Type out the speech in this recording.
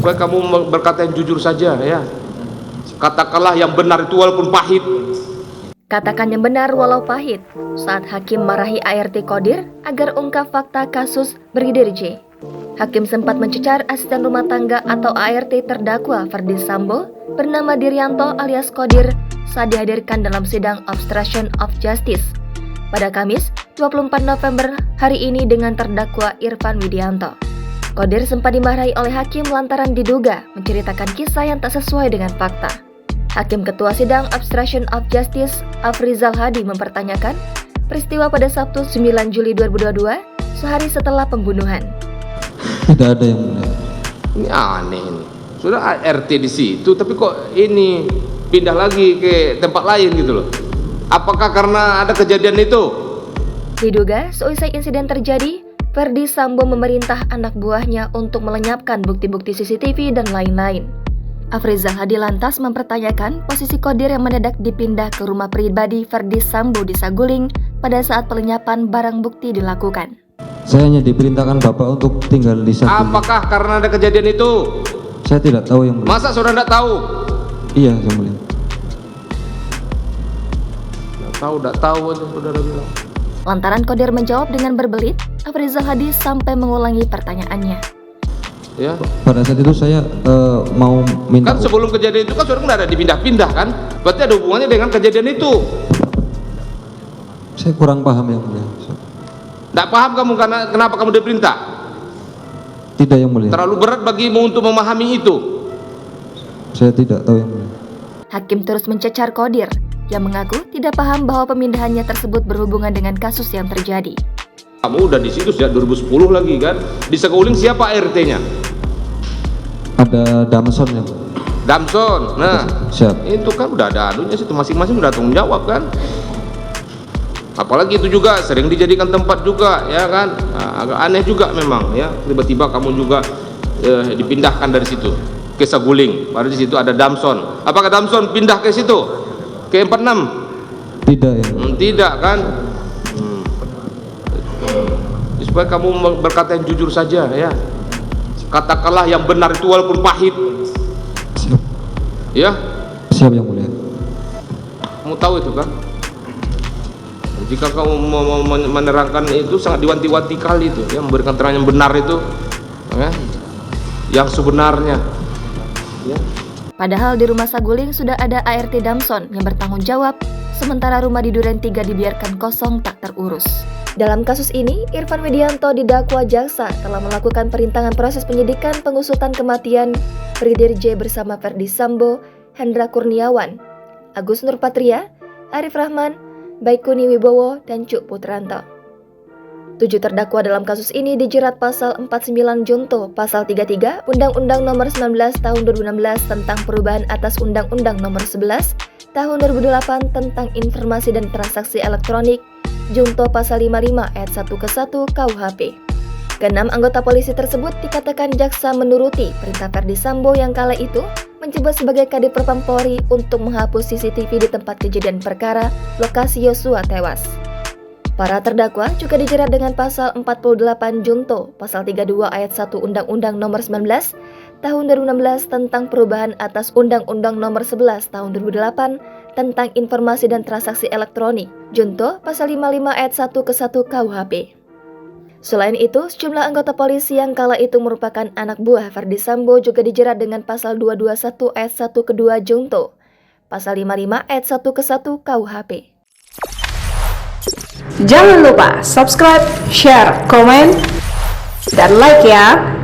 supaya kamu berkata yang jujur saja ya. Katakanlah yang benar itu walaupun pahit. Katakan yang benar walau pahit saat hakim marahi ART Qodir agar ungkap fakta kasus Brigadir J. Hakim sempat mencecar asisten rumah tangga atau ART terdakwa Ferdi Sambo bernama Diryanto alias Qodir saat dihadirkan dalam sidang obstruction of justice pada Kamis 24 November hari ini dengan terdakwa Irfan Widianto. Qodir sempat dimarahi oleh hakim lantaran diduga menceritakan kisah yang tak sesuai dengan fakta. Hakim Ketua Sidang Obstruction of Justice Afrizal Hadi mempertanyakan peristiwa pada Sabtu 9 Juli 2022 sehari setelah pembunuhan. Tidak ada yang mulia. Ini aneh ini. Sudah ART di situ tapi kok ini pindah lagi ke tempat lain gitu loh. Apakah karena ada kejadian itu? Diduga seusai insiden terjadi, Ferdi Sambo memerintah anak buahnya untuk melenyapkan bukti-bukti CCTV dan lain-lain. Afrizal Hadi lantas mempertanyakan posisi Qodir yang mendadak dipindah ke rumah pribadi Ferdi Sambo di Saguling pada saat pelenyapan barang bukti dilakukan. Saya hanya diperintahkan Bapak untuk tinggal di Saguling. Apakah karena ada kejadian itu? Saya tidak tahu yang mulia. Masa saudara tidak tahu? Iya yang mulia. Tidak tahu aja saudara bilang. Lantaran Qodir menjawab dengan berbelit, Afrizal Hadi sampai mengulangi pertanyaannya. Ya. Pada saat itu saya mau minta. Kan sebelum kejadian itu kan saudara nggak ada dipindah-pindah kan? Berarti ada hubungannya dengan kejadian itu. Saya kurang paham yang mulia. Tidak paham kamu karena kenapa kamu diperintah? Tidak yang mulia. Terlalu berat bagimu untuk memahami itu. Saya tidak tahu yang mulia. Hakim terus mencecar Qodir yang mengaku tidak paham bahwa pemindahannya tersebut berhubungan dengan kasus yang terjadi. Kamu udah di situ sejak 2010 lagi kan? Di Saguling siapa ART-nya? Ada Damson yang. Damson. Nah, siap. itu kan udah ada anunya situ, masing-masing udah tanggung jawab kan? Apalagi itu juga sering dijadikan tempat juga ya kan? Nah, agak aneh juga memang ya. Tiba-tiba kamu juga dipindahkan dari situ ke Saguling. Baru di situ ada Damson. Apakah Damson pindah ke situ? Ke 46? Tidak ya. Tidak kan? Supaya kamu berkata yang jujur saja ya. Katakanlah yang benar itu walaupun pahit. Siap. Ya. Siap yang mulia. Kamu tahu itu kan? Jika kamu mau menerangkan itu sangat diwanti-wanti kali itu ya, memberikan terang yang benar itu ya, yang sebenarnya ya. Padahal di rumah Saguling sudah ada ART Damson yang bertanggung jawab, sementara rumah di Duren 3 dibiarkan kosong tak terurus. Dalam kasus ini, Irfan Widianto didakwa jaksa telah melakukan perintangan proses penyidikan pengusutan kematian Brigadir J bersama Ferdi Sambo, Hendra Kurniawan, Agus Nurpatria, Arif Rahman, Baikuni Wibowo, dan Cuk Putranto. 7 terdakwa dalam kasus ini dijerat pasal 49 Junto, pasal 33 Undang-Undang Nomor 19 Tahun 2016 tentang perubahan atas Undang-Undang Nomor 11 Tahun 2008 tentang informasi dan transaksi elektronik, Junto pasal 55 ayat 1 ke 1 KUHP. Keenam anggota polisi tersebut dikatakan jaksa menuruti perintah Ferdi Sambo yang kala itu menjabat sebagai Kadif Propam Polri untuk menghapus CCTV di tempat kejadian perkara lokasi Yosua tewas. Para terdakwa juga dijerat dengan pasal 48 Junto, pasal 32 ayat 1 Undang-Undang Nomor 19 Tahun 2016 tentang perubahan atas Undang-Undang Nomor 11 Tahun 2008 tentang informasi dan transaksi elektronik, Junto pasal 55 ayat 1 ke 1 KUHP. Selain itu, sejumlah anggota polisi yang kala itu merupakan anak buah Ferdi Sambo juga dijerat dengan pasal 221 ayat 1 ke 2 Junto, pasal 55 ayat 1 ke 1 KUHP. Jangan lupa subscribe, share, komen, dan like ya.